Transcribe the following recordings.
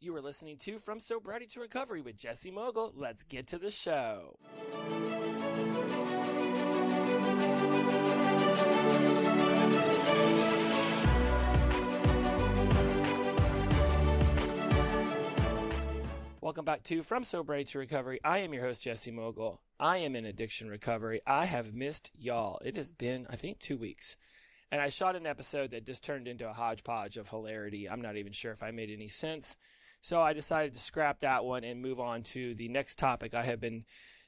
You are listening to From Sobriety to Recovery with Jesse Mogul. Let's get to the show. Welcome back to From Sobriety to Recovery. I am your host, Jesse Mogul. I am in addiction recovery. I have missed y'all. It has been, I think, 2 weeks. And I shot an episode that just turned into a hodgepodge of hilarity. I'm not even sure if I made any sense. So I decided to scrap that one and move on to the next topic I have been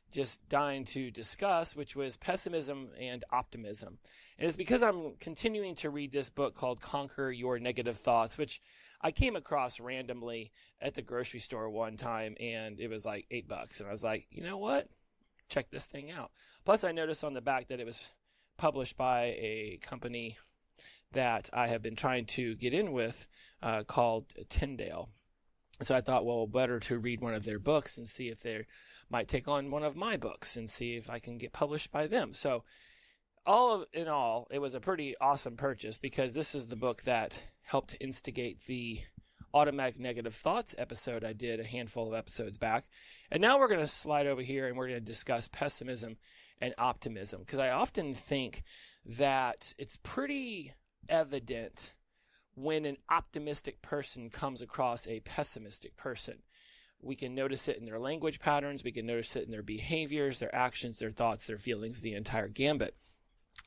just dying to discuss, which was pessimism and optimism. And it's because I'm continuing to read this book called Conquer Your Negative Thoughts, which I came across randomly at the grocery store one time, and it was like $8. And I was like, you know what? Check this thing out. Plus, I noticed on the back that it was published by a company that I have been trying to get in with called Tyndale. So I thought, well, better to read one of their books and see if they might take on one of my books and see if I can get published by them. So in all, it was a pretty awesome purchase because this is the book that helped instigate the automatic negative thoughts episode I did a handful of episodes back. And now we're going to slide over here and we're going to discuss pessimism and optimism, because I often think that it's pretty evident when an optimistic person comes across a pessimistic person. We can notice it in their language patterns. We can notice it in their behaviors, their actions, their thoughts, their feelings, the entire gambit.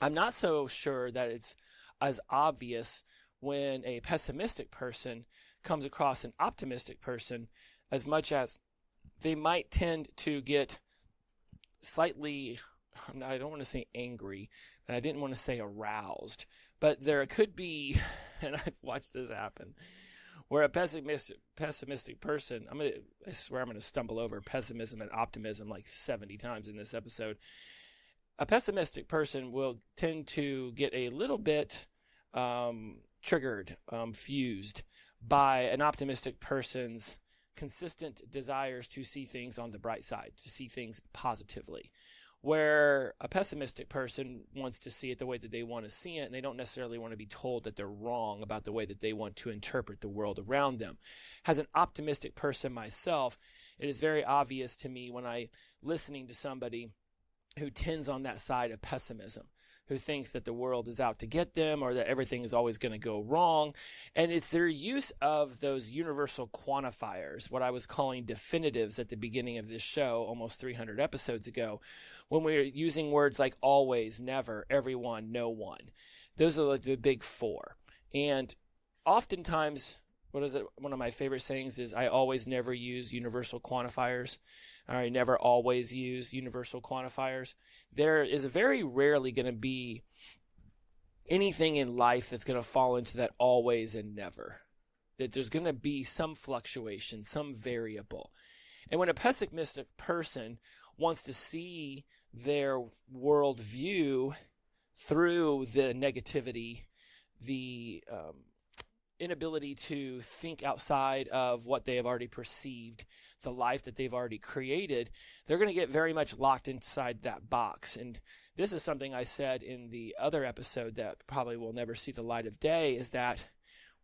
I'm not so sure that it's as obvious when a pessimistic person comes across an optimistic person, as much as they might tend to get slightly, I don't want to say angry, and I didn't want to say aroused, but there could be, and I've watched this happen, where a pessimistic person, I swear I'm going to stumble over pessimism and optimism like 70 times in this episode. A pessimistic person will tend to get a little bit triggered, fused by an optimistic person's consistent desires to see things on the bright side, to see things positively. Where a pessimistic person wants to see it the way that they want to see it, and they don't necessarily want to be told that they're wrong about the way that they want to interpret the world around them. As an optimistic person myself, it is very obvious to me when I'm listening to somebody who tends on that side of pessimism, who thinks that the world is out to get them or that everything is always going to go wrong. And it's their use of those universal quantifiers, what I was calling definitives at the beginning of this show almost 300 episodes ago, when we were using words like always, never, everyone, no one. Those are like the big four. And oftentimes, one of my favorite sayings is, I always never use universal quantifiers. Or I never always use universal quantifiers. There is very rarely going to be anything in life that's going to fall into that always and never. That there's going to be some fluctuation, some variable. And when a pessimistic person wants to see their worldview through the negativity, the inability to think outside of what they have already perceived, the life that they've already created, they're going to get very much locked inside that box. And this is something I said in the other episode that probably will never see the light of day, is that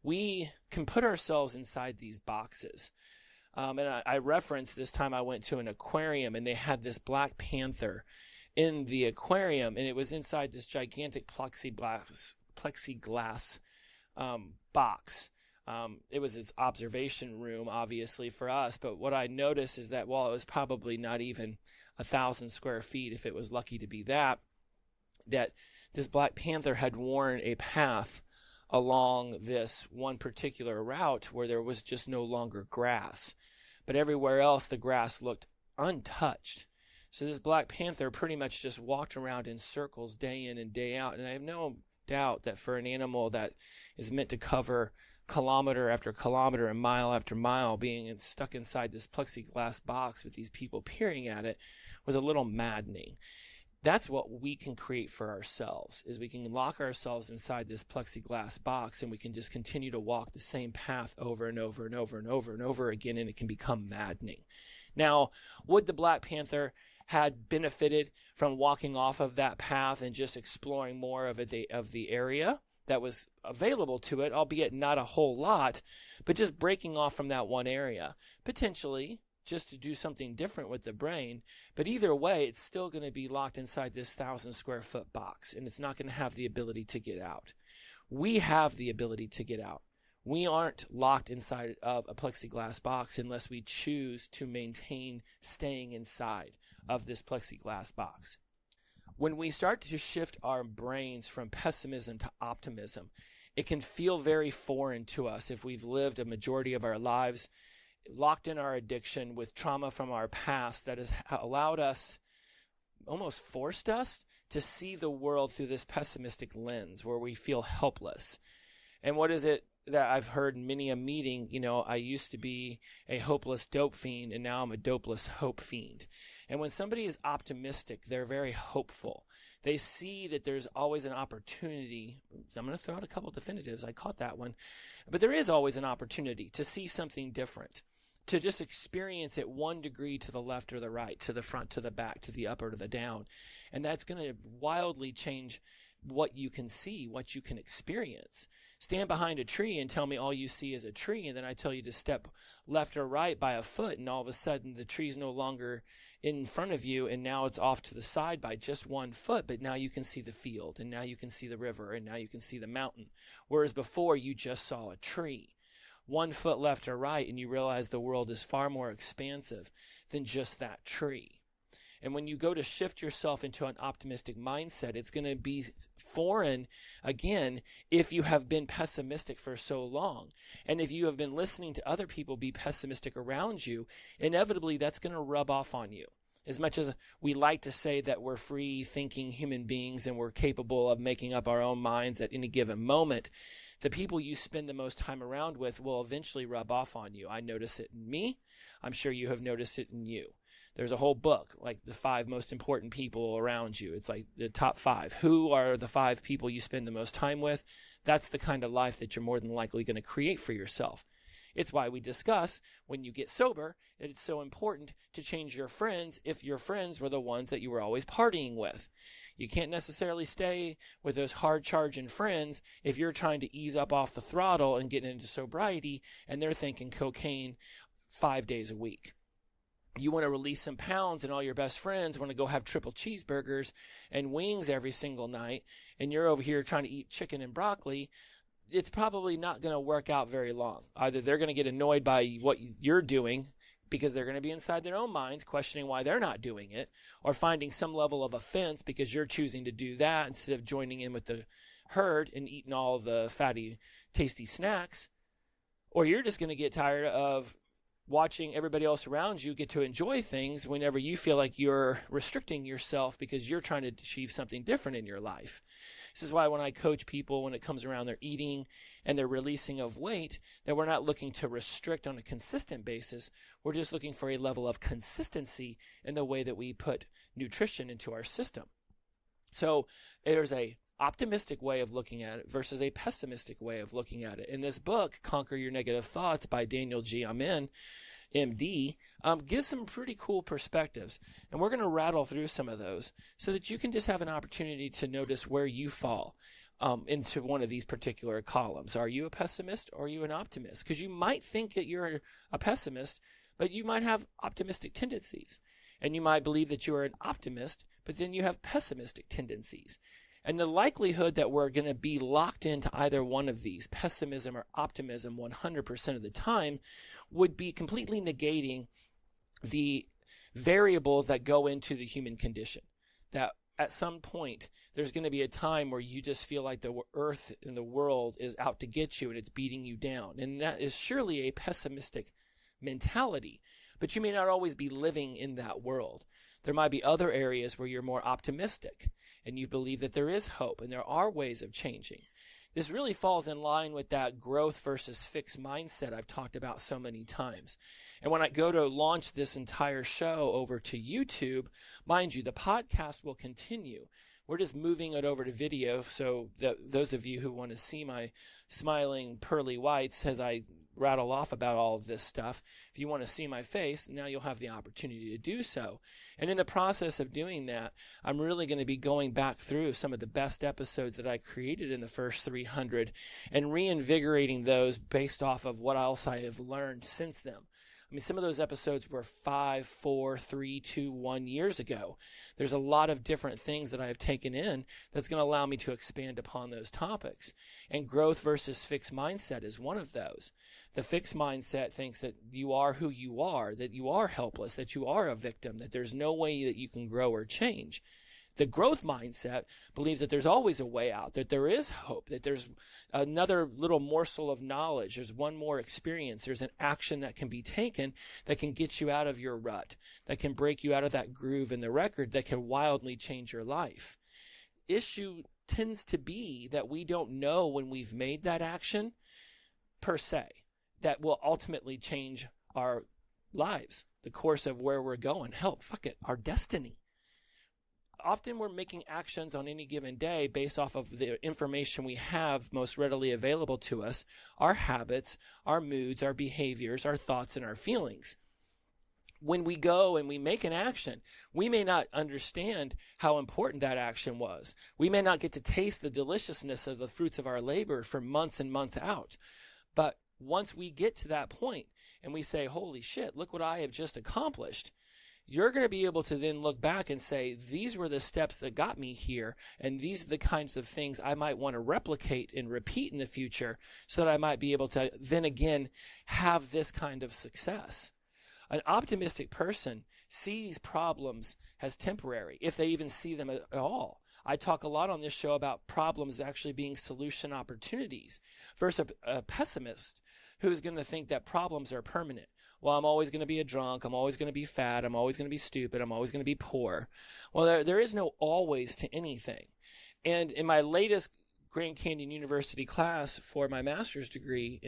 we can put ourselves inside these boxes. And I referenced this time I went to an aquarium and they had this black panther in the aquarium, and it was inside this gigantic plexiglass box. It was his observation room, obviously, for us. But what I noticed is that while it was probably not even 1,000 square feet, if it was lucky to be that this black panther had worn a path along this one particular route where there was just no longer grass. But everywhere else, the grass looked untouched. So this black panther pretty much just walked around in circles day in and day out. And I have no doubt that for an animal that is meant to cover kilometer after kilometer and mile after mile, being stuck inside this plexiglass box with these people peering at it was a little maddening. That's what we can create for ourselves, is we can lock ourselves inside this plexiglass box and we can just continue to walk the same path over and over and over and over and over again, and it can become maddening. Now, would the Black Panther had benefited from walking off of that path and just exploring more of the area? that was available to it, albeit not a whole lot, but just breaking off from that one area, potentially just to do something different with the brain. But either way, it's still going to be locked inside this 1,000 square foot box, and it's not going to have the ability to get out. We have the ability to get out. We aren't locked inside of a plexiglass box unless we choose to maintain staying inside of this plexiglass box. When we start to shift our brains from pessimism to optimism, it can feel very foreign to us if we've lived a majority of our lives locked in our addiction with trauma from our past that has allowed us, almost forced us, to see the world through this pessimistic lens where we feel helpless. And what is it that I've heard in many a meeting? I used to be a hopeless dope fiend, and now I'm a dopeless hope fiend. And when somebody is optimistic, they're very hopeful. They see that there's always an opportunity. I'm going to throw out a couple of definitives. I caught that one. But there is always an opportunity to see something different, to just experience it 1 degree to the left or the right, to the front, to the back, to the up or to the down. And that's going to wildly change what you can see, what you can experience. Stand behind a tree and tell me all you see is a tree, and then I tell you to step left or right by a foot, and all of a sudden the tree's no longer in front of you, and now it's off to the side by just 1 foot, but now you can see the field, and now you can see the river, and now you can see the mountain. Whereas before you just saw a tree. 1 foot left or right, and you realize the world is far more expansive than just that tree. And when you go to shift yourself into an optimistic mindset, it's going to be foreign, again, if you have been pessimistic for so long. And if you have been listening to other people be pessimistic around you, inevitably that's going to rub off on you. As much as we like to say that we're free-thinking human beings and we're capable of making up our own minds at any given moment, the people you spend the most time around with will eventually rub off on you. I notice it in me. I'm sure you have noticed it in you. There's a whole book, like the 5 most important people around you. It's like the top 5. Who are the 5 people you spend the most time with? That's the kind of life that you're more than likely going to create for yourself. It's why we discuss, when you get sober, that it's so important to change your friends if your friends were the ones that you were always partying with. You can't necessarily stay with those hard-charging friends if you're trying to ease up off the throttle and get into sobriety, and they're thinking cocaine 5 days a week. You want to release some pounds, and all your best friends want to go have triple cheeseburgers and wings every single night, and you're over here trying to eat chicken and broccoli. It's probably not going to work out very long. Either they're going to get annoyed by what you're doing because they're going to be inside their own minds questioning why they're not doing it, or finding some level of offense because you're choosing to do that instead of joining in with the herd and eating all the fatty, tasty snacks. Or you're just going to get tired of watching everybody else around you get to enjoy things whenever you feel like you're restricting yourself because you're trying to achieve something different in your life. This is why when I coach people, when it comes around their eating and their releasing of weight, that we're not looking to restrict on a consistent basis. We're just looking for a level of consistency in the way that we put nutrition into our system. So there's a optimistic way of looking at it versus a pessimistic way of looking at it. In this book, Conquer Your Negative Thoughts by Daniel G. Amen, MD, gives some pretty cool perspectives. And we're going to rattle through some of those so that you can just have an opportunity to notice where you fall into one of these particular columns. Are you a pessimist or are you an optimist? Because you might think that you're a pessimist, but you might have optimistic tendencies. And you might believe that you are an optimist, but then you have pessimistic tendencies. And the likelihood that we're going to be locked into either one of these, pessimism or optimism, 100% of the time, would be completely negating the variables that go into the human condition. That at some point, there's going to be a time where you just feel like the earth and the world is out to get you and it's beating you down. And that is surely a pessimistic mentality. But you may not always be living in that world. There might be other areas where you're more optimistic and you believe that there is hope and there are ways of changing. This really falls in line with that growth versus fixed mindset I've talked about so many times. And when I go to launch this entire show over to YouTube, mind you, the podcast will continue. We're just moving it over to video so that those of you who want to see my smiling pearly whites as I rattle off about all of this stuff. If you want to see my face, now you'll have the opportunity to do so. And in the process of doing that, I'm really going to be going back through some of the best episodes that I created in the first 300 and reinvigorating those based off of what else I have learned since then. I mean, some of those episodes were 5, 4, 3, 2, 1 years ago. There's a lot of different things that I have taken in that's going to allow me to expand upon those topics. And growth versus fixed mindset is one of those. The fixed mindset thinks that you are who you are, that you are helpless, that you are a victim, that there's no way that you can grow or change. The growth mindset believes that there's always a way out, that there is hope, that there's another little morsel of knowledge, there's one more experience, there's an action that can be taken that can get you out of your rut, that can break you out of that groove in the record, that can wildly change your life. Issue tends to be that we don't know when we've made that action, per se, that will ultimately change our lives, the course of where we're going. Hell, fuck it, our destiny. Often we're making actions on any given day based off of the information we have most readily available to us, our habits, our moods, our behaviors, our thoughts, and our feelings. When we go and we make an action, we may not understand how important that action was. We may not get to taste the deliciousness of the fruits of our labor for months and months out. But once we get to that point and we say, holy shit, look what I have just accomplished, you're going to be able to then look back and say, these were the steps that got me here, and these are the kinds of things I might want to replicate and repeat in the future so that I might be able to then again have this kind of success. An optimistic person sees problems as temporary, if they even see them at all. I talk a lot on this show about problems actually being solution opportunities versus a pessimist who's going to think that problems are permanent. Well, I'm always going to be a drunk. I'm always going to be fat. I'm always going to be stupid. I'm always going to be poor. Well, there is no always to anything. And in my latest Grand Canyon University class for my master's degree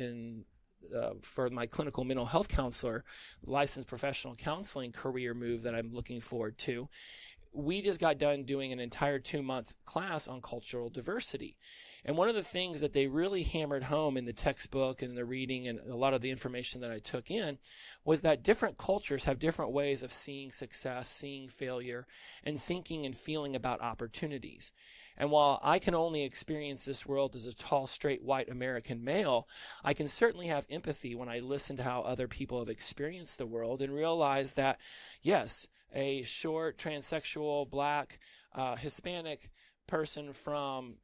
for my clinical mental health counselor, licensed professional counseling career move that I'm looking forward to, we just got done doing an entire 2-month class on cultural diversity. And one of the things that they really hammered home in the textbook and the reading and a lot of the information that I took in was that different cultures have different ways of seeing success, seeing failure, and thinking and feeling about opportunities. And while I can only experience this world as a tall, straight, white American male, I can certainly have empathy when I listen to how other people have experienced the world and realize that, yes, a short, transsexual, black, Hispanic person from,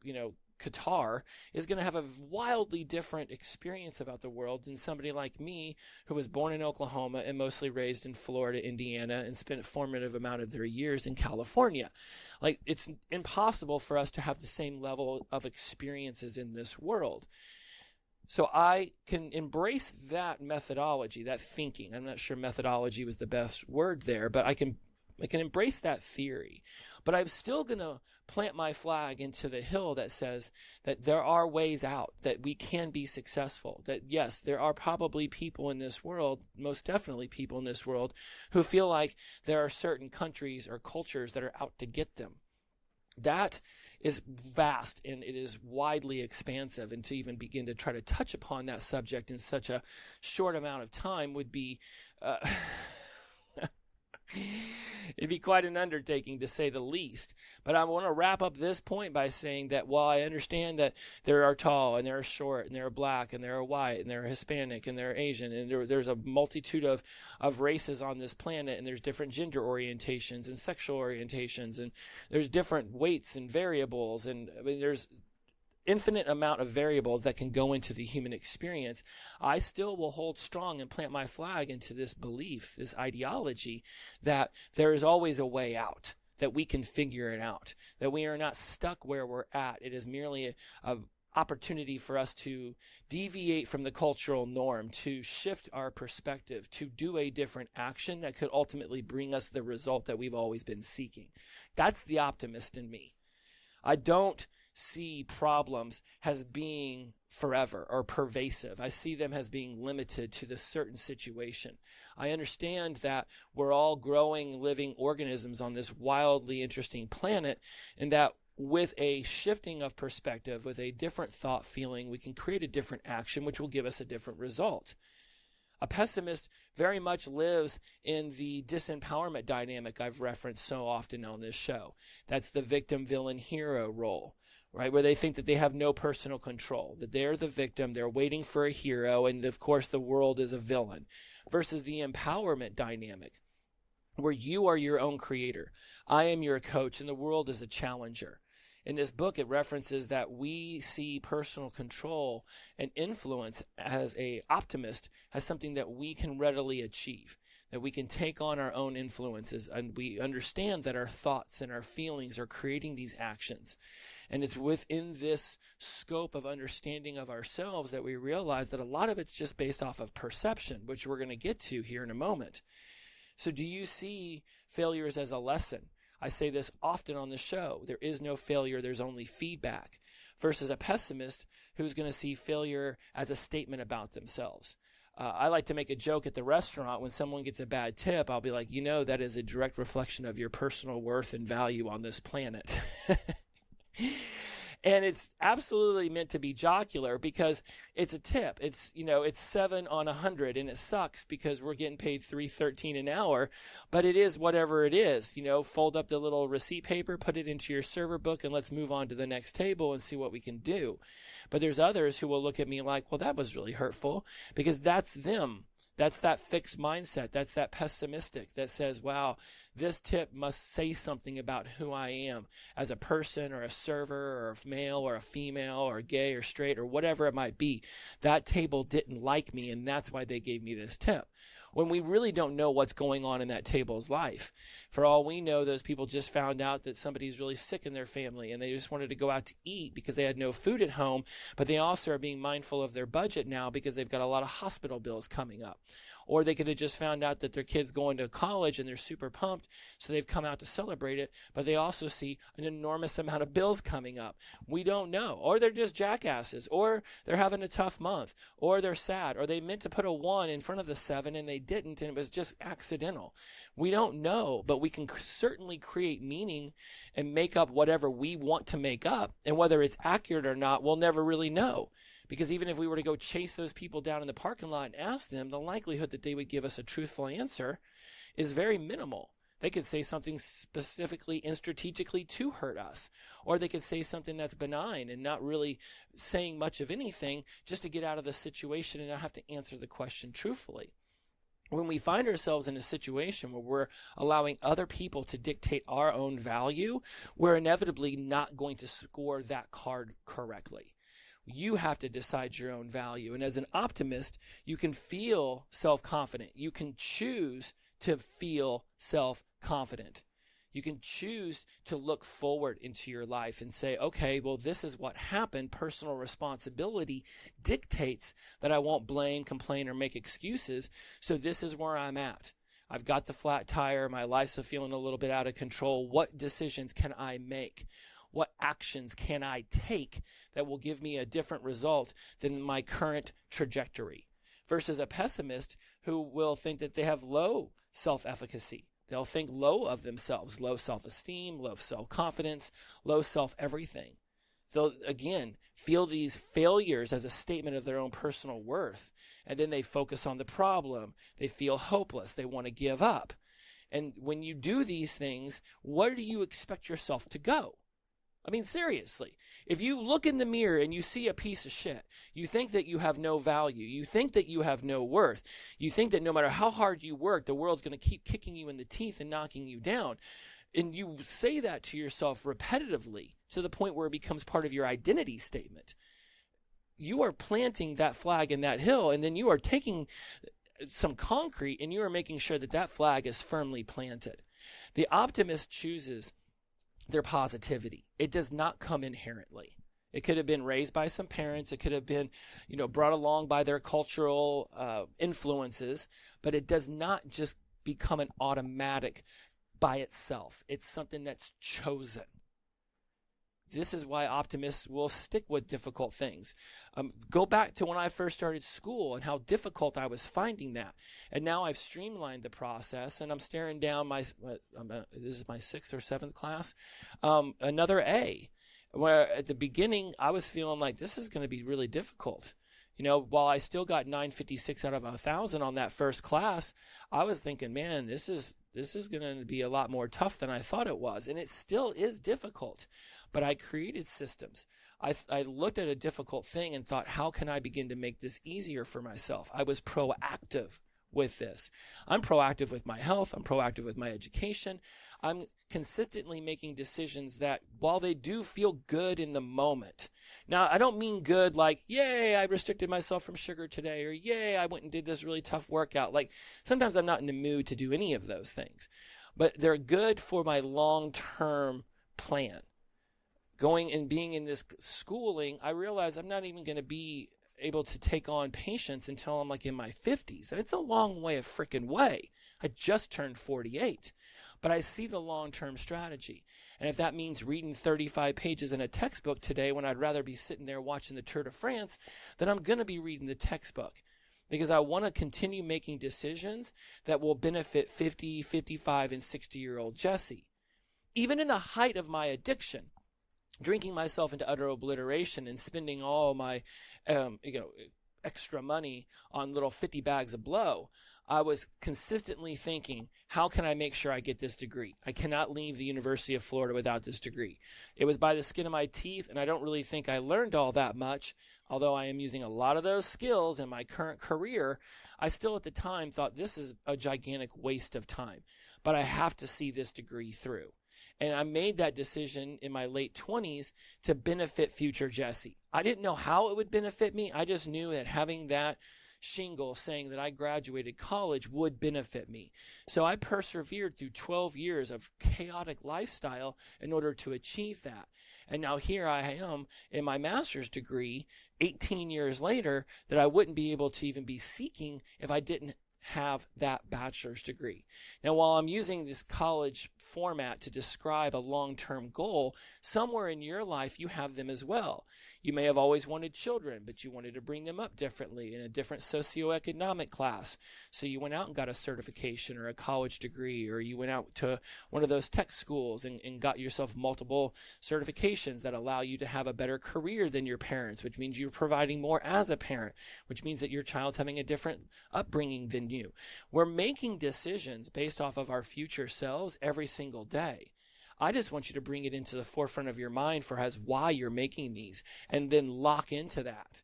Qatar is going to have a wildly different experience about the world than somebody like me who was born in Oklahoma and mostly raised in Florida, Indiana, and spent a formative amount of their years in California. Like, it's impossible for us to have the same level of experiences in this world. So I can embrace that methodology, that thinking. I'm not sure methodology was the best word there, but I can embrace that theory. But I'm still going to plant my flag into the hill that says that there are ways out, that we can be successful, that yes, there are probably people in this world, most definitely people in this world, who feel like there are certain countries or cultures that are out to get them. That is vast and it is widely expansive, and to even begin to try to touch upon that subject in such a short amount of time would be it'd be quite an undertaking, to say the least. But I want to wrap up this point by saying that while I understand that there are tall and there are short and there are black and there are white and there are Hispanic and there are Asian and there's a multitude of races on this planet, and there's different gender orientations and sexual orientations, and there's different weights and variables, and I mean, there's infinite amount of variables that can go into the human experience, I still will hold strong and plant my flag into this belief, this ideology, that there is always a way out, that we can figure it out, that we are not stuck where we're at. It is merely a opportunity for us to deviate from the cultural norm, to shift our perspective, to do a different action that could ultimately bring us the result that we've always been seeking. That's the optimist in me. I don't see problems as being forever or pervasive. I see them as being limited to this certain situation. I understand that we're all growing living organisms on this wildly interesting planet, and that with a shifting of perspective, with a different thought feeling, we can create a different action, which will give us a different result. A pessimist very much lives in the disempowerment dynamic I've referenced so often on this show. That's the victim, villain, hero role, right? Where they think that they have no personal control, that they're the victim, they're waiting for a hero, and of course the world is a villain. Versus the empowerment dynamic, where you are your own creator. I am your coach, and the world is a challenger. In this book, it references that we see personal control and influence as an optimist as something that we can readily achieve, that we can take on our own influences, and we understand that our thoughts and our feelings are creating these actions. And it's within this scope of understanding of ourselves that we realize that a lot of it's just based off of perception, which we're going to get to here in a moment. So do you see failures as a lesson? I say this often on the show. There is no failure, there's only feedback. Versus a pessimist who's going to see failure as a statement about themselves. I like to make a joke at the restaurant. When someone gets a bad tip, I'll be like, that is a direct reflection of your personal worth and value on this planet. And it's absolutely meant to be jocular because it's a tip. It's 7 on 100, and it sucks because we're getting paid $3.13 an hour, but it is whatever it is. Fold up the little receipt paper, put it into your server book, and let's move on to the next table and see what we can do. But there's others who will look at me like, well, that was really hurtful, because that's them. That's that fixed mindset. That's that pessimistic that says, wow, this tip must say something about who I am as a person or a server or a male or a female or gay or straight or whatever it might be. That table didn't like me, and that's why they gave me this tip. When we really don't know what's going on in that table's life. For all we know, those people just found out that somebody's really sick in their family and they just wanted to go out to eat because they had no food at home, but they also are being mindful of their budget now because they've got a lot of hospital bills coming up. Or they could have just found out that their kid's going to college and they're super pumped, so they've come out to celebrate it, but they also see an enormous amount of bills coming up. We don't know. Or they're just jackasses, or they're having a tough month, or they're sad, or they meant to put a 1 in front of the 7 and they didn't, and it was just accidental. We don't know, but we can certainly create meaning and make up whatever we want to make up, and whether it's accurate or not, we'll never really know. Because even if we were to go chase those people down in the parking lot and ask them, the likelihood that they would give us a truthful answer is very minimal. They could say something specifically and strategically to hurt us. Or they could say something that's benign and not really saying much of anything just to get out of the situation and not have to answer the question truthfully. When we find ourselves in a situation where we're allowing other people to dictate our own value, we're inevitably not going to score that card correctly. You have to decide your own value. And as an optimist, you can feel self-confident. You can choose to feel self-confident. You can choose to look forward into your life and say, okay, well, this is what happened. Personal responsibility dictates that I won't blame, complain, or make excuses. So this is where I'm at. I've got the flat tire. My life's feeling a little bit out of control. What decisions can I make? What actions can I take that will give me a different result than my current trajectory? Versus a pessimist who will think that they have low self-efficacy. They'll think low of themselves, low self-esteem, low self-confidence, low self-everything. They'll, again, feel these failures as a statement of their own personal worth. And then they focus on the problem. They feel hopeless. They want to give up. And when you do these things, where do you expect yourself to go? I mean, seriously, if you look in the mirror and you see a piece of shit, you think that you have no value, you think that you have no worth, you think that no matter how hard you work, the world's going to keep kicking you in the teeth and knocking you down. And you say that to yourself repetitively to the point where it becomes part of your identity statement. You are planting that flag in that hill, and then you are taking some concrete and you are making sure that that flag is firmly planted. The optimist chooses their positivity. It does not come inherently. It could have been raised by some parents. It could have been, brought along by their cultural influences, but it does not just become an automatic by itself. It's something that's chosen. This is why optimists will stick with difficult things. Go back to when I first started school and how difficult I was finding that. And now I've streamlined the process, and I'm staring down this is my 6th or 7th class, another A. Where at the beginning, I was feeling like this is going to be really difficult. While I still got 956 out of 1,000 on that first class, I was thinking, man, this is going to be a lot more tough than I thought it was. And it still is difficult. But I created systems. I looked at a difficult thing and thought, how can I begin to make this easier for myself? I was proactive with this. I'm proactive with my health. I'm proactive with my education. I'm consistently making decisions that, while they do feel good in the moment. Now, I don't mean good like, yay, I restricted myself from sugar today, or yay, I went and did this really tough workout. Like, sometimes I'm not in the mood to do any of those things. But they're good for my long-term plan. Going and being in this schooling, I realize I'm not even going to be able to take on patients until I'm like in my 50s. And it's a long way of freaking way. I just turned 48. But I see the long-term strategy. And if that means reading 35 pages in a textbook today when I'd rather be sitting there watching the Tour de France, then I'm going to be reading the textbook. Because I want to continue making decisions that will benefit 50, 55, and 60-year-old Jesse. Even in the height of my addiction, drinking myself into utter obliteration and spending all my extra money on little 50 bags of blow, I was consistently thinking, how can I make sure I get this degree? I cannot leave the University of Florida without this degree. It was by the skin of my teeth, and I don't really think I learned all that much. Although I am using a lot of those skills in my current career, I still at the time thought this is a gigantic waste of time. But I have to see this degree through. And I made that decision in my late 20s to benefit future Jesse. I didn't know how it would benefit me. I just knew that having that shingle saying that I graduated college would benefit me. So I persevered through 12 years of chaotic lifestyle in order to achieve that. And now here I am in my master's degree 18 years later that I wouldn't be able to even be seeking if I didn't have that bachelor's degree. Now, while I'm using this college format to describe a long-term goal, somewhere in your life you have them as well. You may have always wanted children, but you wanted to bring them up differently in a different socioeconomic class. So you went out and got a certification or a college degree, or you went out to one of those tech schools and got yourself multiple certifications that allow you to have a better career than your parents, which means you're providing more as a parent, which means that your child's having a different upbringing than you. We're making decisions based off of our future selves every single day. I just want you to bring it into the forefront of your mind for as why you're making these, and then lock into that.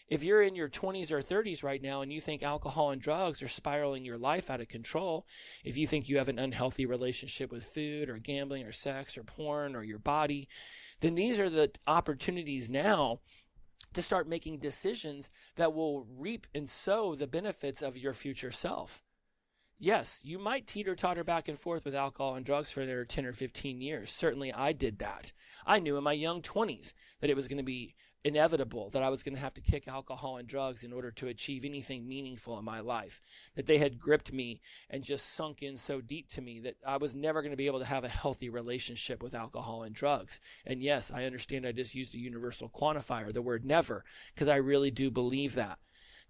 If you're in your 20s or 30s right now and you think alcohol and drugs are spiraling your life out of control, if you think you have an unhealthy relationship with food or gambling or sex or porn or your body, then these are the opportunities now to start making decisions that will reap and sow the benefits of your future self. Yes, you might teeter-totter back and forth with alcohol and drugs for their 10 or 15 years. Certainly I did that. I knew in my young 20s that it was going to be inevitable that I was going to have to kick alcohol and drugs in order to achieve anything meaningful in my life, that they had gripped me and just sunk in so deep to me that I was never going to be able to have a healthy relationship with alcohol and drugs. And yes, I understand I just used a universal quantifier, the word never, because I really do believe that.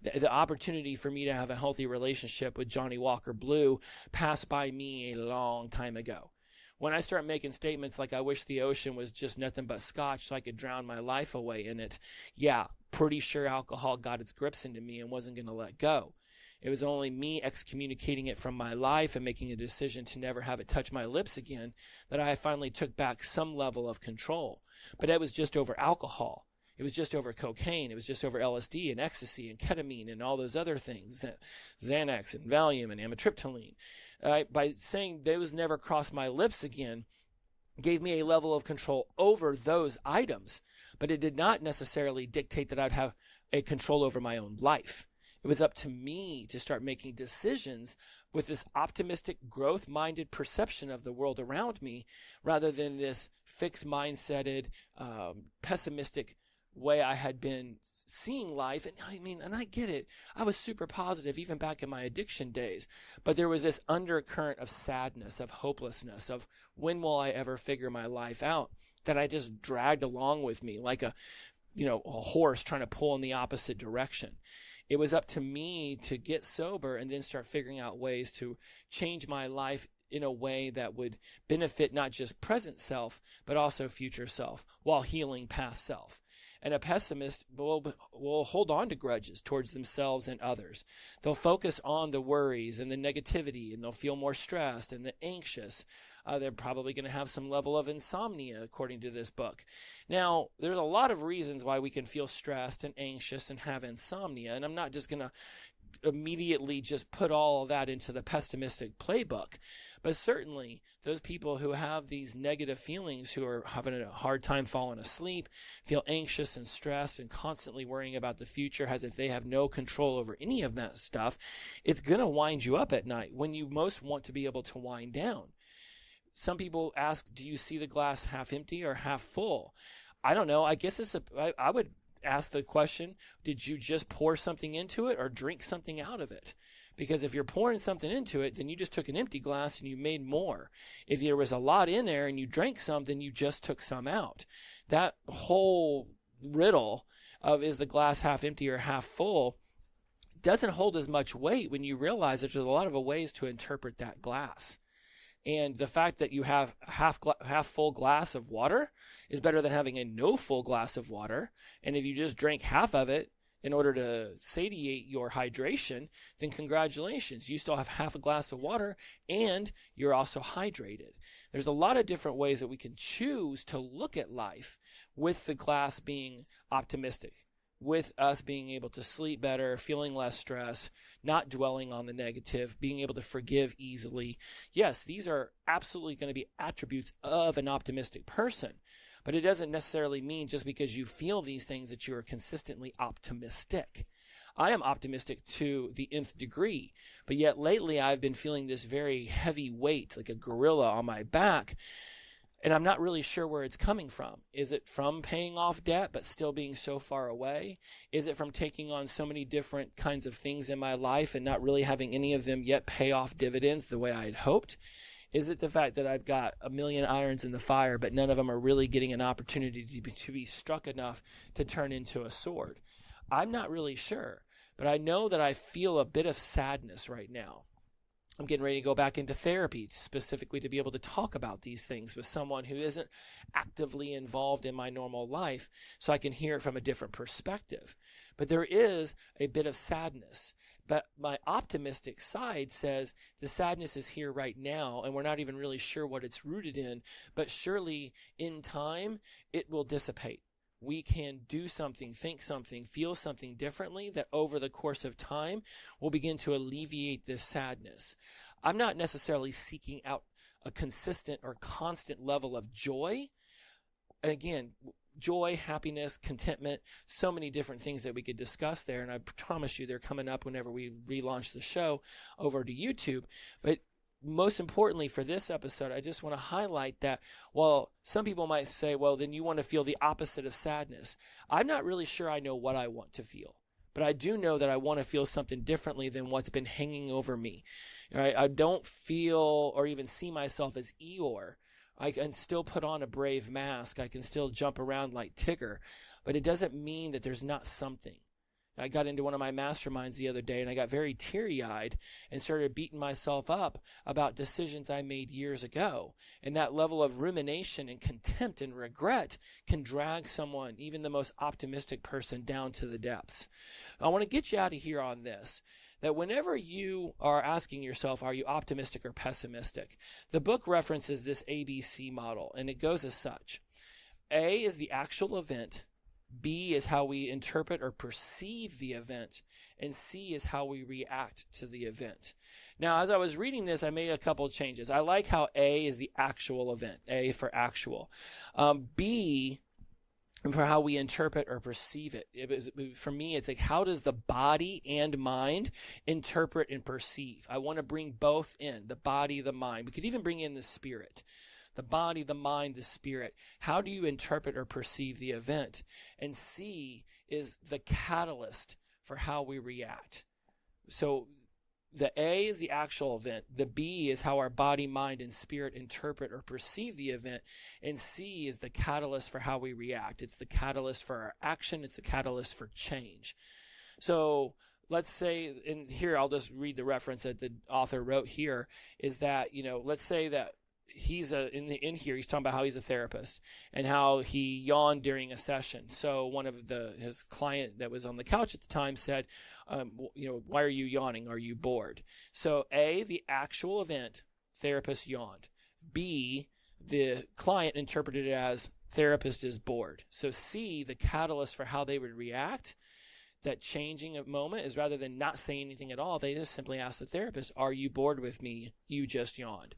The opportunity for me to have a healthy relationship with Johnny Walker Blue passed by me a long time ago. When I start making statements like I wish the ocean was just nothing but scotch so I could drown my life away in it, yeah, pretty sure alcohol got its grips into me and wasn't going to let go. It was only me excommunicating it from my life and making a decision to never have it touch my lips again that I finally took back some level of control. But it was just over alcohol. It was just over cocaine. It was just over LSD and ecstasy and ketamine and all those other things, Xanax and Valium and amitriptyline. By saying those never crossed my lips again, gave me a level of control over those items, but it did not necessarily dictate that I'd have a control over my own life. It was up to me to start making decisions with this optimistic, growth-minded perception of the world around me rather than this fixed-mindseted, pessimistic way I had been seeing life. And I get it. I was super positive even back in my addiction days. But there was this undercurrent of sadness, of hopelessness, of when will I ever figure my life out, that I just dragged along with me like a horse trying to pull in the opposite direction. It was up to me to get sober and then start figuring out ways to change my life in a way that would benefit not just present self, but also future self, while healing past self. And a pessimist will hold on to grudges towards themselves and others. They'll focus on the worries and the negativity, and they'll feel more stressed and anxious. They're probably going to have some level of insomnia, according to this book. Now, there's a lot of reasons why we can feel stressed and anxious and have insomnia, and I'm not just going to immediately just put all of that into the pessimistic playbook. But certainly those people who have these negative feelings, who are having a hard time falling asleep, feel anxious and stressed and constantly worrying about the future as if they have no control over any of that stuff, it's going to wind you up at night when you most want to be able to wind down. Some people ask, do you see the glass half empty or half full? I don't know. I guess I would ask the question, did you just pour something into it or drink something out of it? Because if you're pouring something into it, then you just took an empty glass and you made more. If there was a lot in there and you drank some, then you just took some out. That whole riddle of is the glass half empty or half full doesn't hold as much weight when you realize that there's a lot of ways to interpret that glass. And the fact that you have half full glass of water is better than having a no full glass of water. And if you just drank half of it in order to satiate your hydration, then congratulations, you still have half a glass of water and you're also hydrated. There's a lot of different ways that we can choose to look at life, with the glass being optimistic, with us being able to sleep better, feeling less stress, not dwelling on the negative, being able to forgive easily. Yes, these are absolutely going to be attributes of an optimistic person, but it doesn't necessarily mean just because you feel these things that you are consistently optimistic. I am optimistic to the nth degree, but yet lately I've been feeling this very heavy weight, like a gorilla on my back, and I'm not really sure where it's coming from. Is it from paying off debt but still being so far away? Is it from taking on so many different kinds of things in my life and not really having any of them yet pay off dividends the way I had hoped? Is it the fact that I've got a million irons in the fire but none of them are really getting an opportunity to be struck enough to turn into a sword? I'm not really sure, but I know that I feel a bit of sadness right now. I'm getting ready to go back into therapy specifically to be able to talk about these things with someone who isn't actively involved in my normal life, so I can hear it from a different perspective. But there is a bit of sadness. But my optimistic side says the sadness is here right now, and we're not even really sure what it's rooted in, but surely in time it will dissipate. We can do something, think something, feel something differently that over the course of time will begin to alleviate this sadness. I'm not necessarily seeking out a consistent or constant level of joy. And again, joy, happiness, contentment, so many different things that we could discuss there. And I promise you they're coming up whenever we relaunch the show over to YouTube. But most importantly for this episode, I just want to highlight that while some people might say, well, then you want to feel the opposite of sadness. I'm not really sure I know what I want to feel, but I do know that I want to feel something differently than what's been hanging over me. Right? I don't feel or even see myself as Eeyore. I can still put on a brave mask. I can still jump around like Tigger, but it doesn't mean that there's not something. I got into one of my masterminds the other day and I got very teary-eyed and started beating myself up about decisions I made years ago. And that level of rumination and contempt and regret can drag someone, even the most optimistic person, down to the depths. I want to get you out of here on this, that whenever you are asking yourself, are you optimistic or pessimistic, the book references this ABC model, and it goes as such. A is the actual event. B is how we interpret or perceive the event, and C is how we react to the event. Now, as I was reading this, I made a couple of changes. I like how A is the actual event, A for actual. B for how we interpret or perceive it. For me, it's like, how does the body and mind interpret and perceive? I want to bring both in, the body, the mind. We could even bring in the spirit. the body, the mind, the spirit. How do you interpret or perceive the event? And C is the catalyst for how we react. So the A is the actual event. The B is how our body, mind, and spirit interpret or perceive the event. And C is the catalyst for how we react. It's the catalyst for our action. It's the catalyst for change. So let's say, and here I'll just read the reference that the author wrote here, is that, let's say that he's in here he's talking about how he's a therapist and how he yawned during a session. So one of his client that was on the couch at the time said, why are you yawning? Are you bored? So A, the actual event, therapist yawned. B, the client interpreted it as therapist is bored. So C, the catalyst for how they would react, that changing a moment is rather than not saying anything at all, they just simply ask the therapist, are you bored with me? You just yawned.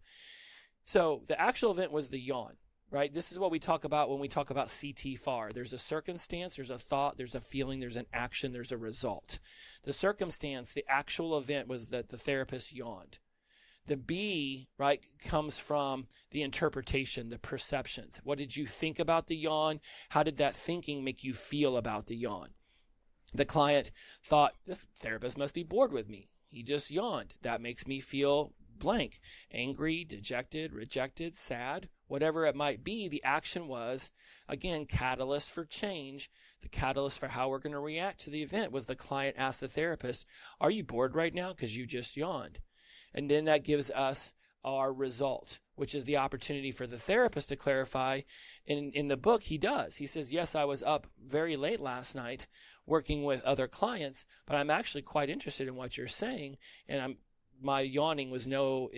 So the actual event was the yawn, right? This is what we talk about when we talk about CT-FAR. There's a circumstance, there's a thought, there's a feeling, there's an action, there's a result. The circumstance, the actual event was that the therapist yawned. The B, right, comes from the interpretation, the perceptions. What did you think about the yawn? How did that thinking make you feel about the yawn? The client thought, this therapist must be bored with me. He just yawned. That makes me feel blank, angry, dejected, rejected, sad, whatever it might be. The action was, again, catalyst for change. The catalyst for how we're going to react to the event was the client asked the therapist, are you bored right now? Because you just yawned. And then that gives us our result, which is the opportunity for the therapist to clarify. In the book, he does. He says, yes, I was up very late last night working with other clients, but I'm actually quite interested in what you're saying, and my yawning was not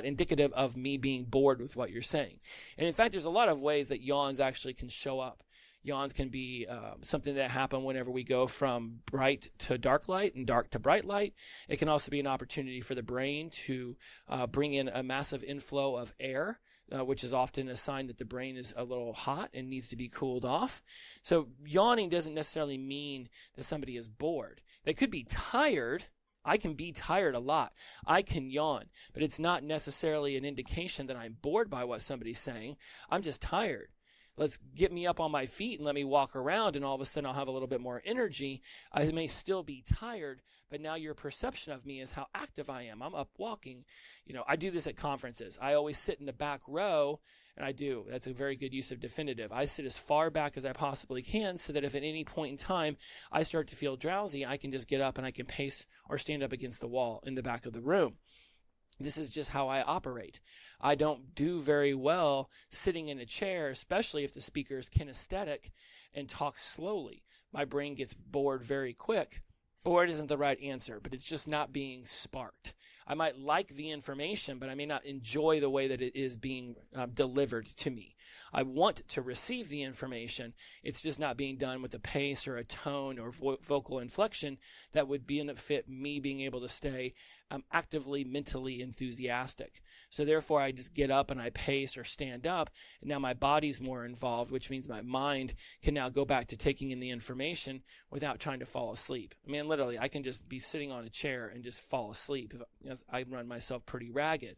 indicative of me being bored with what you're saying. And in fact, there's a lot of ways that yawns actually can show up. Yawns can be something that happen whenever we go from bright to dark light and dark to bright light. It can also be an opportunity for the brain to bring in a massive inflow of air, which is often a sign that the brain is a little hot and needs to be cooled off. So yawning doesn't necessarily mean that somebody is bored. They could be tired. I can be tired a lot. I can yawn, but it's not necessarily an indication that I'm bored by what somebody's saying. I'm just tired. Let's get me up on my feet and let me walk around, and all of a sudden I'll have a little bit more energy. I may still be tired, but now your perception of me is how active I am. I'm up walking. I do this at conferences. I always sit in the back row, and I do. That's a very good use of definitive. I sit as far back as I possibly can so that if at any point in time I start to feel drowsy, I can just get up and I can pace or stand up against the wall in the back of the room. This is just how I operate. I don't do very well sitting in a chair, especially if the speaker is kinesthetic and talks slowly. My brain gets bored very quick. Bored isn't the right answer, but it's just not being sparked. I might like the information, but I may not enjoy the way that it is being delivered to me. I want to receive the information. It's just not being done with a pace or a tone or vocal inflection that would benefit me being able to stay actively mentally enthusiastic. So therefore, I just get up and I pace or stand up, and now my body's more involved, which means my mind can now go back to taking in the information without trying to fall asleep. I mean, literally, I can just be sitting on a chair and just fall asleep. I run myself pretty ragged.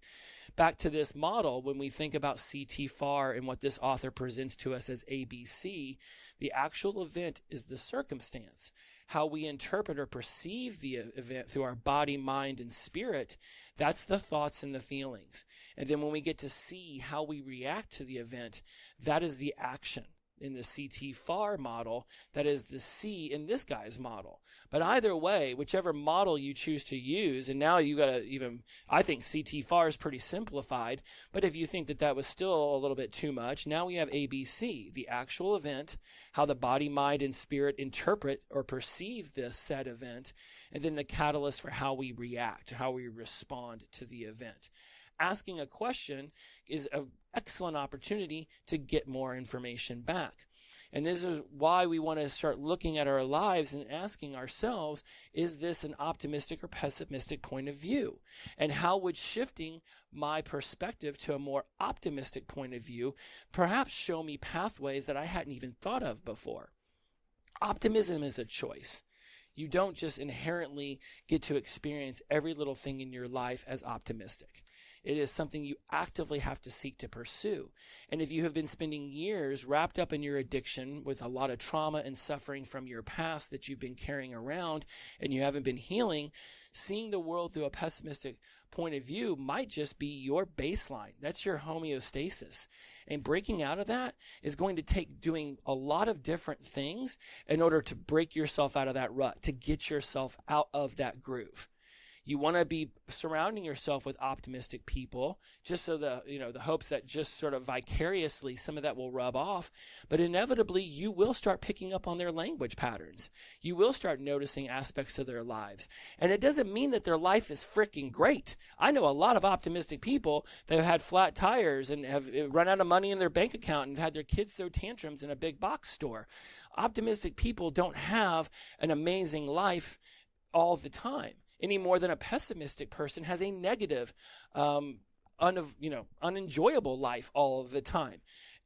Back to this model, when we think about CT-FAR and what this author presents to us as ABC, the actual event is the circumstance. How we interpret or perceive the event through our body, mind, and spirit, that's the thoughts and the feelings. And then when we get to see how we react to the event, that is the action. In the CT-FAR model, that is the C in this guy's model. But either way, whichever model you choose to use, and now you got to even, I think CT-FAR is pretty simplified, but if you think that that was still a little bit too much, now we have ABC, the actual event, how the body, mind, and spirit interpret or perceive this said event, and then the catalyst for how we react, how we respond to the event. Asking a question is an excellent opportunity to get more information back. And this is why we want to start looking at our lives and asking ourselves, is this an optimistic or pessimistic point of view? And how would shifting my perspective to a more optimistic point of view perhaps show me pathways that I hadn't even thought of before? Optimism is a choice. You don't just inherently get to experience every little thing in your life as optimistic. It is something you actively have to seek to pursue. And if you have been spending years wrapped up in your addiction with a lot of trauma and suffering from your past that you've been carrying around and you haven't been healing, seeing the world through a pessimistic point of view might just be your baseline. That's your homeostasis. And breaking out of that is going to take doing a lot of different things in order to break yourself out of that rut, to get yourself out of that groove. You want to be surrounding yourself with optimistic people, just so the hopes that just sort of vicariously some of that will rub off. But inevitably, you will start picking up on their language patterns. You will start noticing aspects of their lives. And it doesn't mean that their life is freaking great. I know a lot of optimistic people that have had flat tires and have run out of money in their bank account and had their kids throw tantrums in a big box store. Optimistic people don't have an amazing life all the time, any more than a pessimistic person has a negative, unenjoyable life all of the time.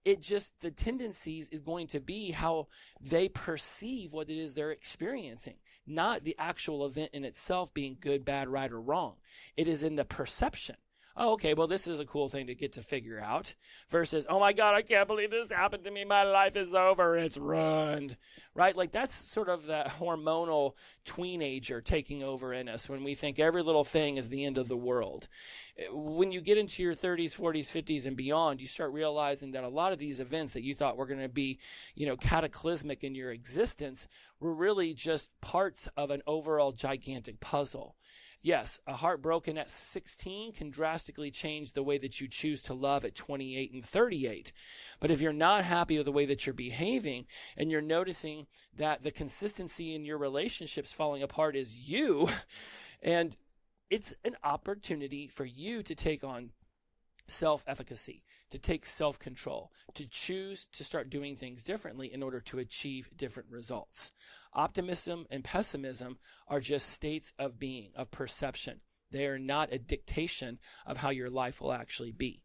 It just, the tendencies is going to be how they perceive what it is they're experiencing, not the actual event in itself being good, bad, right, or wrong. It is in the perception. Oh, okay, well, this is a cool thing to get to figure out versus, oh my God, I can't believe this happened to me. My life is over. It's ruined, right? Like that's sort of that hormonal teenager taking over in us when we think every little thing is the end of the world. When you get into your 30s, 40s, 50s, and beyond, you start realizing that a lot of these events that you thought were going to be, cataclysmic in your existence were really just parts of an overall gigantic puzzle. Yes, a heart broken at 16 can drastically change the way that you choose to love at 28 and 38. But if you're not happy with the way that you're behaving and you're noticing that the consistency in your relationships falling apart is you, and it's an opportunity for you to take on self-efficacy, to take self-control, to choose to start doing things differently in order to achieve different results. Optimism and pessimism are just states of being, of perception. They are not a dictation of how your life will actually be.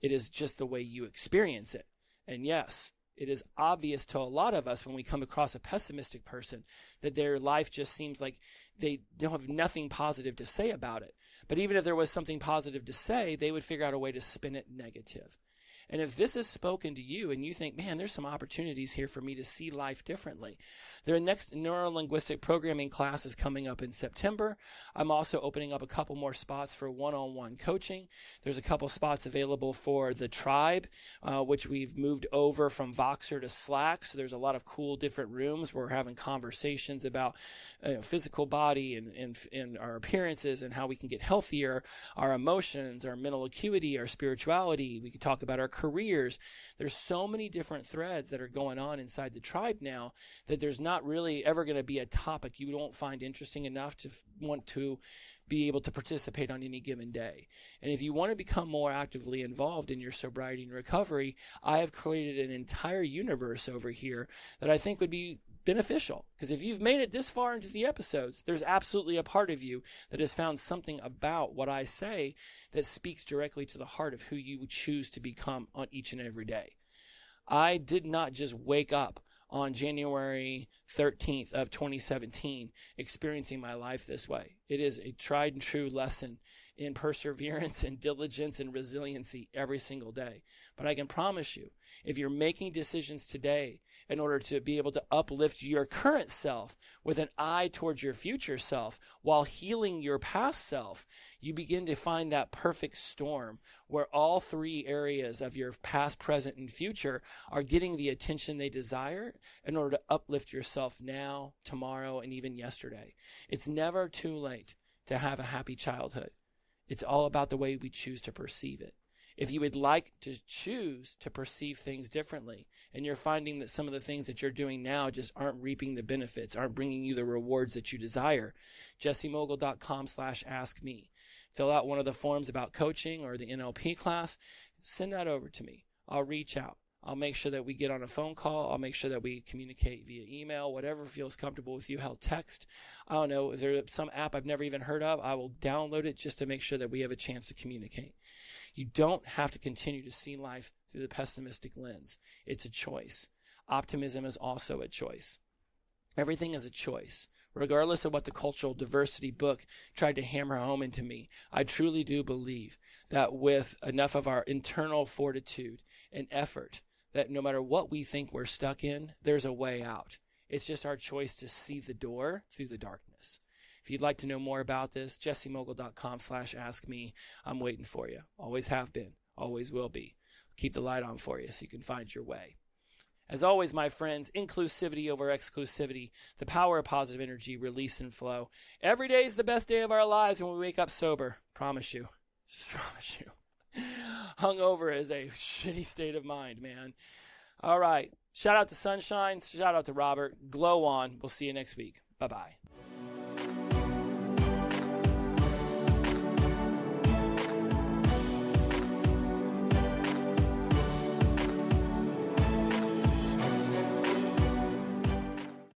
It is just the way you experience it. And yes, it is obvious to a lot of us when we come across a pessimistic person that their life just seems like they don't have nothing positive to say about it. But even if there was something positive to say, they would figure out a way to spin it negative. And if this is spoken to you and you think, man, there's some opportunities here for me to see life differently. Their next neuro-linguistic programming class is coming up in September. I'm also opening up a couple more spots for one-on-one coaching. There's a couple spots available for the tribe, which we've moved over from Voxer to Slack. So there's a lot of cool different rooms where we're having conversations about physical body and our appearances and how we can get healthier, our emotions, our mental acuity, our spirituality. We can talk about our careers. There's so many different threads that are going on inside the tribe now that there's not really ever going to be a topic you won't find interesting enough to want to be able to participate on any given day. And if you want to become more actively involved in your sobriety and recovery, I have created an entire universe over here that I think would be beneficial. Because if you've made it this far into the episodes, there's absolutely a part of you that has found something about what I say that speaks directly to the heart of who you would choose to become on each and every day. I did not just wake up on January 13th of 2017 experiencing my life this way. It is a tried and true lesson in perseverance and diligence and resiliency every single day. But I can promise you, if you're making decisions today in order to be able to uplift your current self with an eye towards your future self while healing your past self, you begin to find that perfect storm where all three areas of your past, present, and future are getting the attention they desire in order to uplift yourself now, tomorrow, and even yesterday. It's never too late to have a happy childhood. It's all about the way we choose to perceive it. If you would like to choose to perceive things differently, and you're finding that some of the things that you're doing now just aren't reaping the benefits, aren't bringing you the rewards that you desire, jessemogul.com/askme. Fill out one of the forms about coaching or the NLP class. Send that over to me. I'll reach out. I'll make sure that we get on a phone call. I'll make sure that we communicate via email, whatever feels comfortable with you. Hell, text. I don't know. If there's some app I've never even heard of, I will download it just to make sure that we have a chance to communicate. You don't have to continue to see life through the pessimistic lens. It's a choice. Optimism is also a choice. Everything is a choice. regardless of what the cultural diversity book tried to hammer home into me, I truly do believe that with enough of our internal fortitude and effort, that no matter what we think we're stuck in, there's a way out. It's just our choice to see the door through the darkness. If you'd like to know more about this, jessemogul.com/askme. I'm waiting for you. Always have been. Always will be. Keep the light on for you so you can find your way. As always, my friends, inclusivity over exclusivity, the power of positive energy, release and flow. Every day is the best day of our lives when we wake up sober. Promise you. Just promise you. Hungover is a shitty state of mind, man. All right. Shout out to Sunshine. Shout out to Robert. Glow on. We'll see you next week. Bye-bye.